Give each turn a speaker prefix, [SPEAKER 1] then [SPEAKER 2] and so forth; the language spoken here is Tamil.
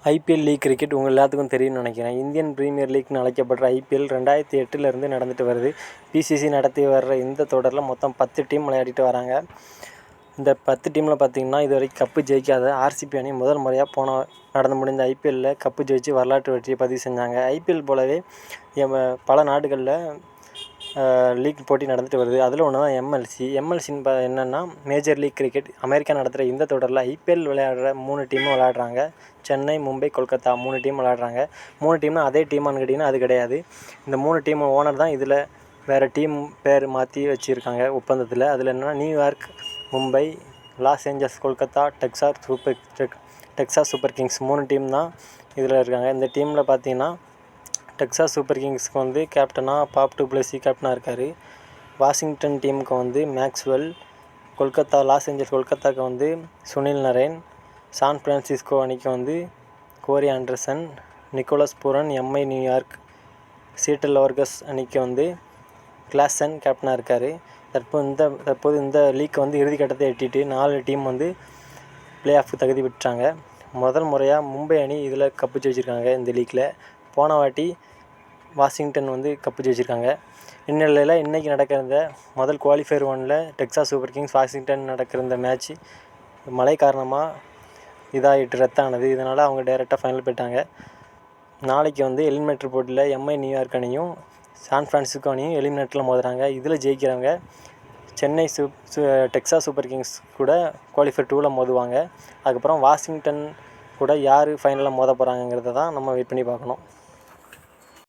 [SPEAKER 1] ஐபிஎல் லீக் கிரிக்கெட் உங்கள் எல்லாத்துக்கும் தெரியும்னு நினைக்கிறேன். இந்தியன் பிரீமியர் லீக்னு அழைக்கப்படுற ஐபிஎல் 2008லேருந்து நடந்துட்டு வருது. பிசிசி நடத்தி வர்ற இந்த தொடரில் மொத்தம் 10 டீம் விளையாடிட்டு வராங்க. இந்த 10 டீமில் பார்த்திங்கன்னா இதுவரைக்கும் கப்பு ஜெயிக்காத ஆர்சிபி அணி முதல் முறையாக நடந்து முடிந்த ஐபிஎல்லில் கப்பு ஜெயிச்சு வரலாற்று வெற்றியை பதிவு செஞ்சாங்க. ஐபிஎல் போலவே பல நாடுகளில் லீக் போட்டி நடந்துட்டு வருது. அதில் ஒன்று தான் எம்எல்சின்னு என்னென்னா மேஜர் லீக் கிரிக்கெட். அமெரிக்கா நடத்துகிற இந்த தொடரில் ஐபிஎல் விளையாடுற 3 டீமும் விளையாடுறாங்க. சென்னை, மும்பை, கொல்கத்தா 3 டீம் விளையாடுறாங்க. 3 டீம்னா அதே டீமான்னு கேட்டிங்கன்னா அது கிடையாது. இந்த 3 டீம் ஓனர் தான் இதில் வேறு டீம் பேர் மாற்றி வச்சுருக்காங்க ஒப்பந்தத்தில். அதில் என்னென்னா New York, Mumbai, Los Angeles, Kolkata, Texas Super Kings 3 team தான் இதில் இருக்காங்க. இந்த டீமில் பார்த்திங்கன்னா டெக்சாஸ் சூப்பர் கிங்ஸ்க்கு கேப்டனாக பாப் டு பிளஸி கேப்டனாக இருக்கார். வாஷிங்டன் டீமுக்கு மேக்ஸ்வெல், லாஸ் ஏஞ்சல்ஸ் கொல்கத்தாவுக்கு சுனில் நரேன், சான் பிரான்சிஸ்கோ அணிக்கு Corey Anderson, Nicholas Pooran MI New York, Seattle Orcas அணிக்கு கிளாசன் கேப்டனாக இருக்கார். தற்போது இந்த லீக் இறுதிக்கட்டத்தை எட்டிட்டு 4 டீம் பிளே ஆஃப் தகுதி பெற்றாங்க. முதல் முறையாக மும்பை அணி இதில் கப்பு ஜெயிச்சிருக்காங்க. இந்த லீக்கில் போன வாட்டி வாஷிங்டன் கப்பு ஜெயிச்சிருக்காங்க. இந்நிலையில் இன்றைக்கி நடக்கிற இந்த முதல் குவாலிஃபயர் 1ல் டெக்சாஸ் சூப்பர் கிங்ஸ் வாஷிங்டன் நடக்கிற இந்த மேட்ச் மழை காரணமாக ரத்தானது. இதனால் அவங்க டைரெக்டாக ஃபைனல் போயிட்டாங்க. நாளைக்கு எலிமினேட்டர் போட்டியில் எம்ஐ நியூயார்க் அணியும் சான் பிரான்சிஸ்கோ அணியும் எலிமினேட்டரில் மோதுறாங்க. இதில் ஜெயிக்கிறவங்க சென்னை டெக்சாஸ் சூப்பர் கிங்ஸ் கூட குவாலிஃபயர் 2ல் மோதுவாங்க. அதுக்கப்புறம் வாஷிங்டன் கூட யார் ஃபைனலில் மோத போகிறாங்கிறத தான் நம்ம வெயிட் பண்ணி பார்க்கணும்.